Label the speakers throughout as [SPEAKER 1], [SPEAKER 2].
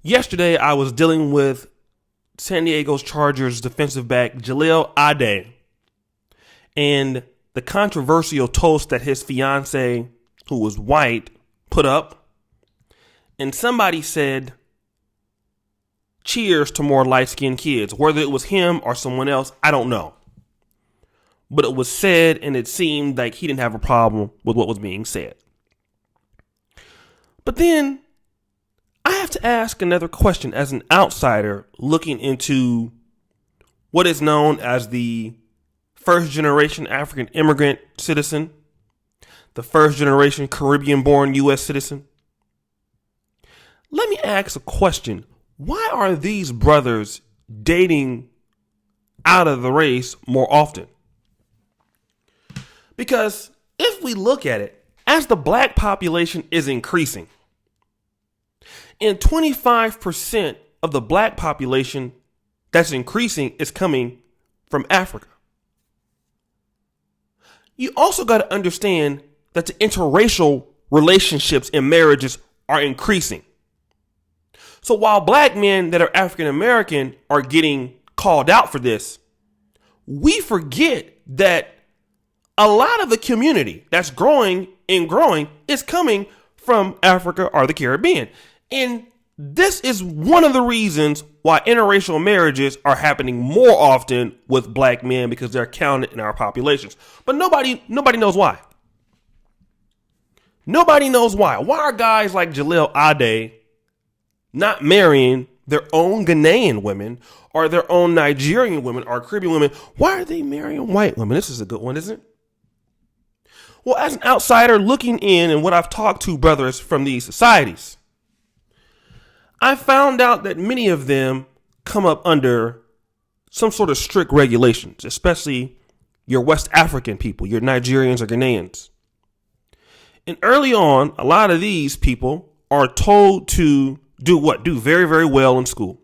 [SPEAKER 1] Yesterday, I was dealing with San Diego's Chargers defensive back Jahleel Addae and the controversial toast that his fiance, who was white, put up. And somebody said, cheers to more light-skinned kids. Whether it was him or someone else, I don't know. But it was said, and it seemed like he didn't have a problem with what was being said. But then I have to ask another question as an outsider looking into what is known as the first generation African immigrant citizen, the first generation Caribbean born U.S. citizen. Let me ask a question. Why are these brothers dating out of the race more often? Because if we look at it, as the black population is increasing, and 25% of the black population that's increasing is coming from Africa. You also got to understand that the interracial relationships and marriages are increasing. So while black men that are African American are getting called out for this, we forget that a lot of the community that's growing is coming from Africa or the Caribbean. And this is one of the reasons why interracial marriages are happening more often with black men, because they're counted in our populations. But nobody knows why. Nobody knows why. Why are guys like Jahleel Addae not marrying their own Ghanaian women or their own Nigerian women or Caribbean women? Why are they marrying white women? This is a good one, isn't it? Well, as an outsider looking in and what I've talked to brothers from these societies, I found out that many of them come up under some sort of strict regulations, especially your West African people, your Nigerians or Ghanaians. And early on, a lot of these people are told to do what? Do very, very well in school.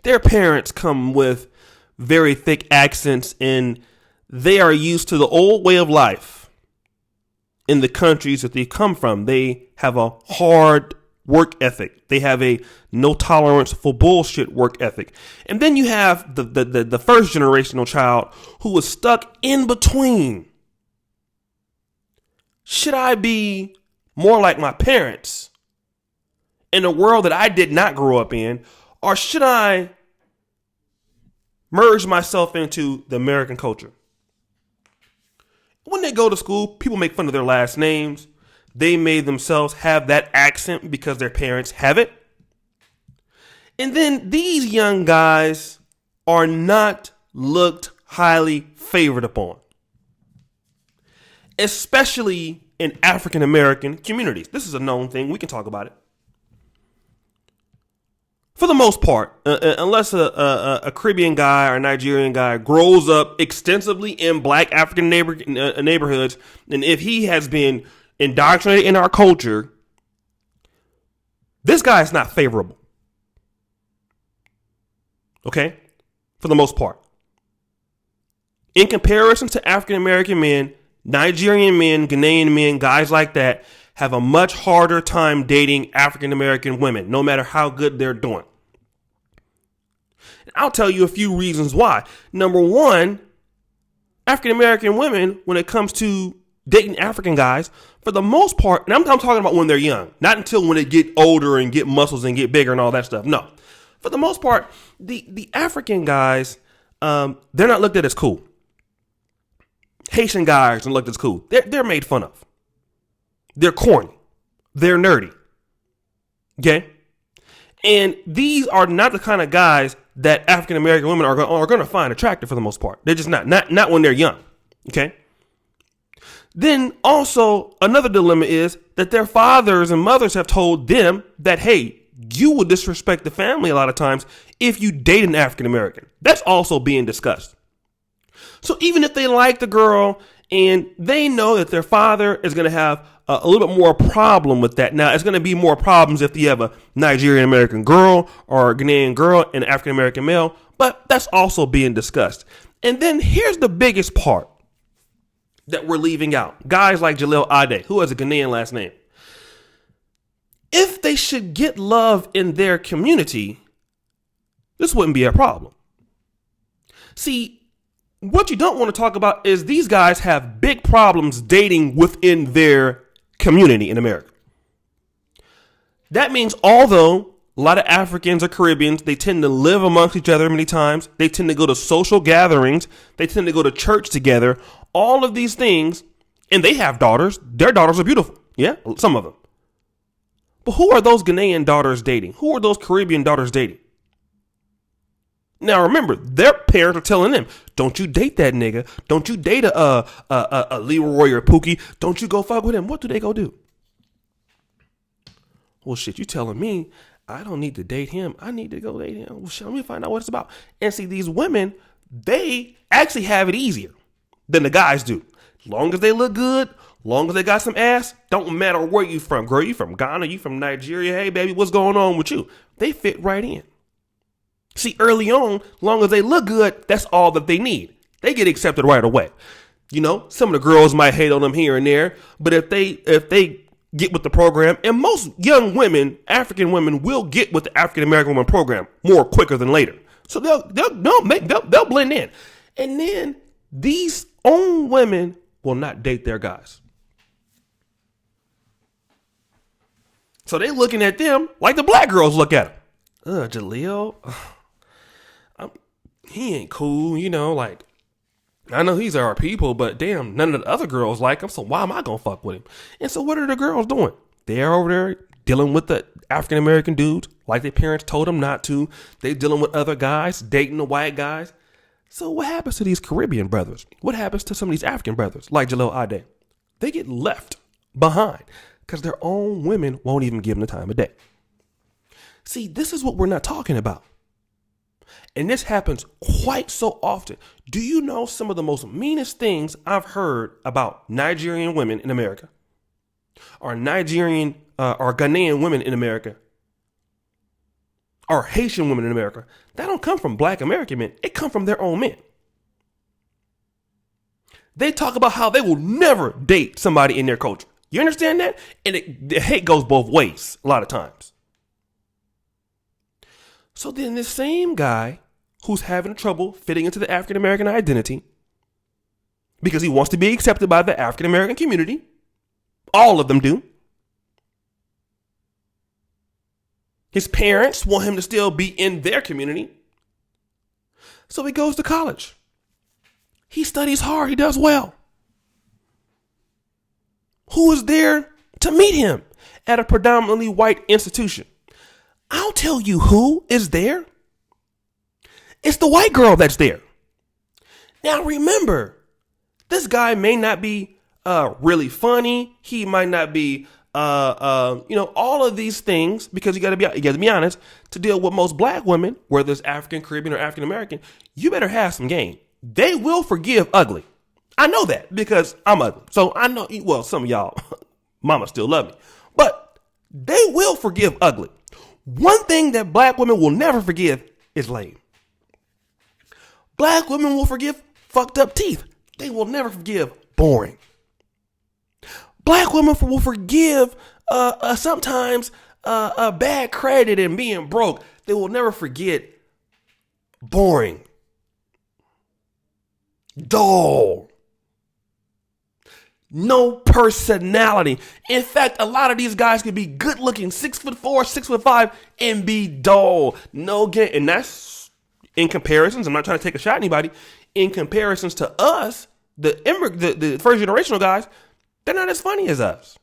[SPEAKER 1] Their parents come with very thick accents, and they are used to the old way of life in the countries that they come from. They have a hard work ethic. They have a no tolerance for bullshit work ethic. And then you have the first generational child who was stuck in between. Should I be more like my parents in a world that I did not grow up in, or should I merge myself into the American culture? When they go to school, people make fun of their last names. They made themselves have that accent because their parents have it. And then these young guys are not looked highly favored upon, especially in African American communities. This is a known thing. We can talk about it. For the most part, unless a Caribbean guy or a Nigerian guy grows up extensively in black African neighborhoods, and if he has been indoctrinated in our culture, this guy is not favorable. Okay? For the most part. In comparison to African American men, Nigerian men, Ghanaian men, guys like that have a much harder time dating African American women, no matter how good they're doing. I'll tell you a few reasons why. Number one, African American women, when it comes to dating African guys, for the most part, and I'm talking about when they're young, not until when they get older and get muscles and get bigger and all that stuff. No, for the most part, the African guys, they're not looked at as cool. Haitian guys are looked as cool. They're made fun of. They're corny. They're nerdy. Okay? And these are not the kind of guys that African American women are going to find attractive for the most part. They're just not when they're young. Okay? Then also another dilemma is that their fathers and mothers have told them that, hey, you will disrespect the family a lot of times if you date an African American. That's also being discussed. So even if they like the girl and they know that their father is going to have a little bit more problem with that. Now, it's going to be more problems if you have a Nigerian American girl or a Ghanaian girl and an African American male, but that's also being discussed. And then here's the biggest part that we're leaving out. Guys like Jahleel Addae, who has a Ghanaian last name. If they should get love in their community, this wouldn't be a problem. See, what you don't want to talk about is these guys have big problems dating within their community in America. That means although a lot of Africans or Caribbeans, they tend to live amongst each other many times. They tend to go to social gatherings. They tend to go to church together. All of these things, and they have daughters. Their daughters are beautiful. Yeah, some of them. But who are those Ghanaian daughters dating? Who are those Caribbean daughters dating? Now remember, their parents are telling them, "Don't you date that nigga. Don't you date a Leroy or Pookie. Don't you go fuck with him." What do they go do? Well, shit, you telling me I don't need to date him. I need to go date him. Well, shit, let me find out what it's about. And see, these women, they actually have it easier than the guys do. Long as they look good, long as they got some ass, don't matter where you from. Girl, you from Ghana, you from Nigeria. Hey, baby, what's going on with you? They fit right in. See, early on, long as they look good, that's all that they need. They get accepted right away. You know, some of the girls might hate on them here and there, but if they get with the program, and most young women, African women, will get with the African American woman program more quicker than later. So they'll blend in, and then these own women will not date their guys. So they looking at them like the black girls look at them. Jahleel, he ain't cool, you know, like, I know he's our people, but damn, none of the other girls like him, so why am I gonna fuck with him? And so what are the girls doing? They're over there dealing with the African-American dudes, like their parents told them not to. They dealing with other guys, dating the white guys. So what happens to these Caribbean brothers? What happens to some of these African brothers, like Jahleel Addae? They get left behind because their own women won't even give them the time of day. See, this is what we're not talking about. And this happens quite so often. Do you know some of the most meanest things I've heard about Nigerian women in America? Or Nigerian or Ghanaian women in America? Or Haitian women in America? That don't come from black American men. It come from their own men. They talk about how they will never date somebody in their culture. You understand that? And the hate goes both ways a lot of times. So then this same guy who's having trouble fitting into the African American identity because he wants to be accepted by the African American community, all of them do. His parents want him to still be in their community. So he goes to college. He studies hard. He does well. Who is there to meet him at a predominantly white institution? I'll tell you who is there. It's the white girl that's there. Now remember, this guy may not be really funny. He might not be all of these things, because you got to be honest, to deal with most black women, whether it's African, Caribbean, or African American, you better have some game. They will forgive ugly. I know that because I'm ugly. So I know, well, some of y'all, mama still love me, but they will forgive ugly. One thing that black women will never forgive is lame. Black women will forgive fucked up teeth. They will never forgive boring. Black women will forgive sometimes bad credit and being broke. They will never forget boring, dull, no personality. In fact, a lot of these guys could be good looking, 6'4", 6'5", and be dull. No game. And that's in comparisons. I'm not trying to take a shot at anybody. In comparisons to us, the first generational guys, they're not as funny as us.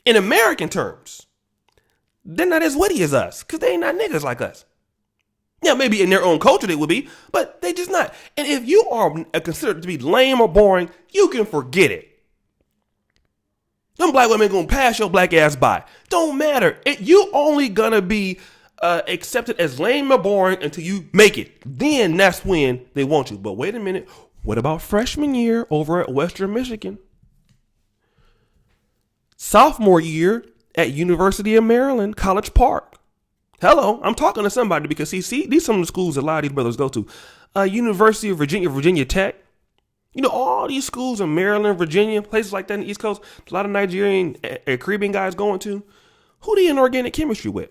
[SPEAKER 1] In American terms, they're not as witty as us because they ain't not niggas like us. Yeah, maybe in their own culture they would be, but they just not. And if you are considered to be lame or boring, you can forget it. Them black women gonna pass your black ass by. Don't matter. You only gonna be accepted as lame or boring until you make it. Then that's when they want you. But wait a minute. What about freshman year over at Western Michigan? Sophomore year at University of Maryland, College Park. Hello, I'm talking to somebody because see, these some of the schools that a lot of these brothers go to. University of Virginia, Virginia Tech. You know, all these schools in Maryland, Virginia, places like that in the East Coast, a lot of Nigerian and Caribbean guys going to. Who they in organic chemistry with?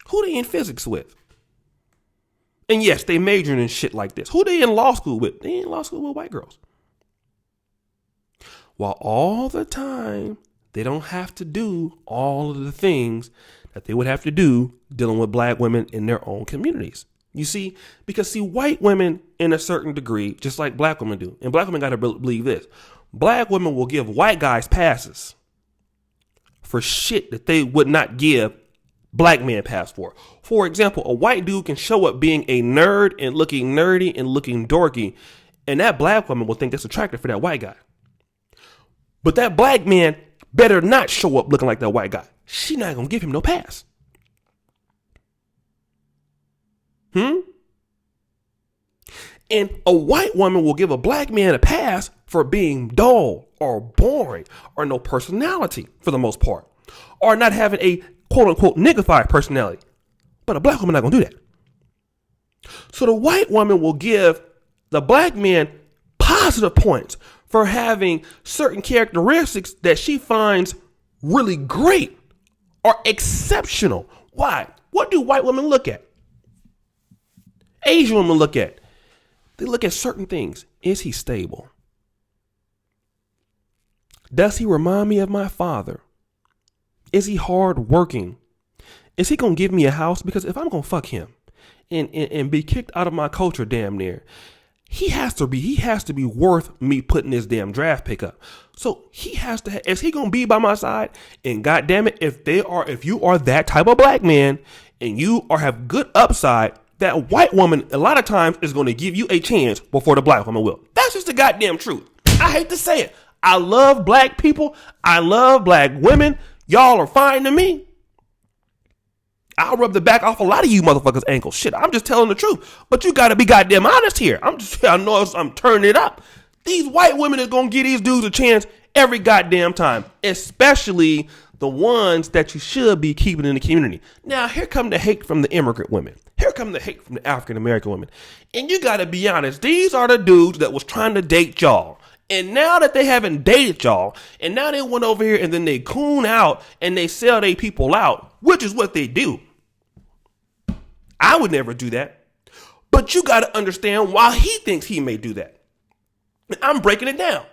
[SPEAKER 1] Who they in physics with? And yes, they majoring in shit like this. Who they in law school with? They in law school with white girls. While all the time, they don't have to do all of the things that they would have to do dealing with black women in their own communities. You see, because white women in a certain degree, just like black women do, and black women got to believe this, black women will give white guys passes for shit that they would not give black men pass for. For example, a white dude can show up being a nerd and looking nerdy and looking dorky, and that black woman will think that's attractive for that white guy. But that black man better not show up looking like that white guy. She not gonna give him no pass. And a white woman will give a black man a pass for being dull or boring or no personality for the most part, or not having a quote unquote niggified personality. But a black woman not gonna do that. So the white woman will give the black man positive points for having certain characteristics that she finds really great or exceptional. Why? What do white women look at? Asian women look at? They look at certain things. Is he stable? Does he remind me of my father? Is he hard working? Is he going to give me a house? Because if I'm going to fuck him and be kicked out of my culture damn near, he has to be worth me putting this damn draft pick up. So he has to, is he going to be by my side? And goddamn it, if you are that type of black man and you have good upside, that white woman a lot of times is going to give you a chance before the black woman will. That's just the goddamn truth. I hate to say it. I love black people. I love black women. Y'all are fine to me. I'll rub the back off a lot of you motherfuckers' ankles. Shit, I'm just telling the truth. But you got to be goddamn honest here. I know I'm turning it up. These white women is going to give these dudes a chance every goddamn time, especially the ones that you should be keeping in the community. Now, here come the hate from the immigrant women. Here come the hate from the African-American women. And you got to be honest. These are the dudes that was trying to date y'all. And now that they haven't dated y'all, and now they went over here and then they coon out and they sell their people out, which is what they do. I would never do that. But you got to understand why he thinks he may do that. And I'm breaking it down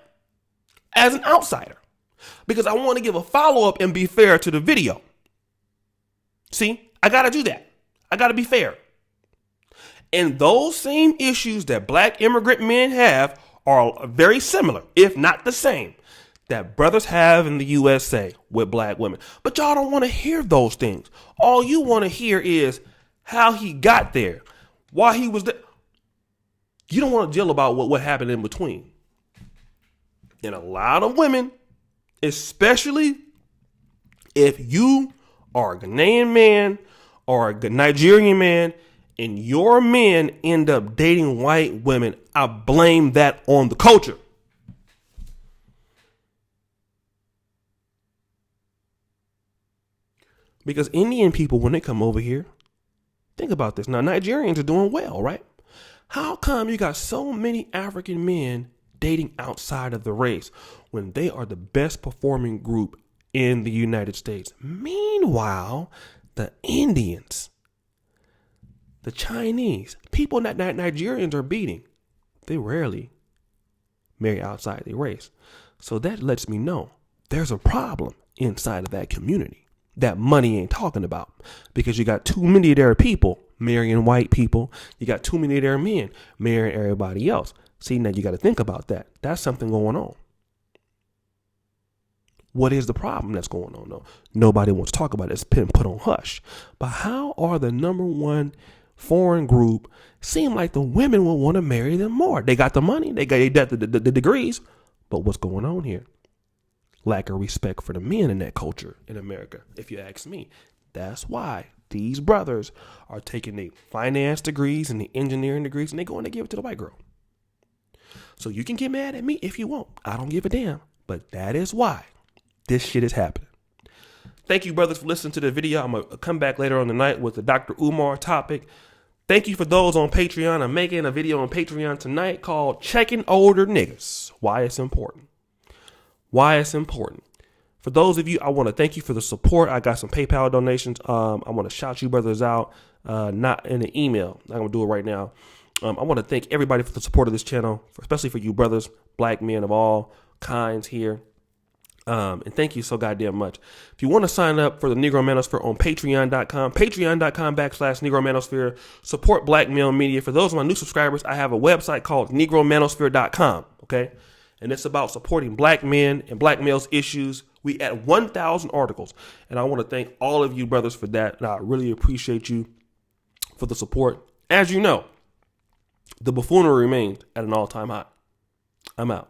[SPEAKER 1] as an outsider because I want to give a follow-up and be fair to the video. See, I got to do that. I got to be fair. And those same issues that black immigrant men have are very similar, if not the same, that brothers have in the USA with black women. But y'all don't want to hear those things. All you want to hear is how he got there, why he was there. You don't want to deal about what happened in between. And a lot of women, especially if you are a Ghanaian man or a Nigerian man and your men end up dating white women, I blame that on the culture. Because Indian people, when they come over here, think about this. Now, Nigerians are doing well, right? How come you got so many African men dating outside of the race when they are the best performing group in the United States? Meanwhile, the Indians, the Chinese, people that Nigerians are beating, they rarely marry outside their race. So that lets me know there's a problem inside of that community that money ain't talking about, because you got too many of their people marrying white people. You got too many of their men marrying everybody else. See, now you got to think about that. That's something going on. What is the problem that's going on, though? Nobody wants to talk about it. It's been put on hush. But how are the number one foreign group seem like the women will want to marry them more? They got the money. They got the degrees. But what's going on here? Lack of respect for the men in that culture in America, if you ask me. That's why these brothers are taking the finance degrees and the engineering degrees and they're going to give it to the white girl. So you can get mad at me if you want. I don't give a damn. But that is why this shit is happening. Thank you, brothers, for listening to the video. I'm going to come back later on tonight with the Dr. Umar topic. Thank you for those on Patreon. I'm making a video on Patreon tonight called Checking Older Niggas. Why it's important. Why it's important. For those of you, I want to thank you for the support. I got some PayPal donations. I want to shout you brothers out, not in an email. I'm going to do it right now. I want to thank everybody for the support of this channel, especially for you brothers, black men of all kinds here. And thank you so goddamn much. If you want to sign up for the Negro Manosphere on patreon.com/Negro Manosphere, support black male media. For those of my new subscribers, I have a website called negromanosphere.com. Okay. And it's about supporting black men and black males issues. We at 1,000 articles. And I want to thank all of you brothers for that. And I really appreciate you for the support. As you know, the buffoonery remains at an all-time high. I'm out.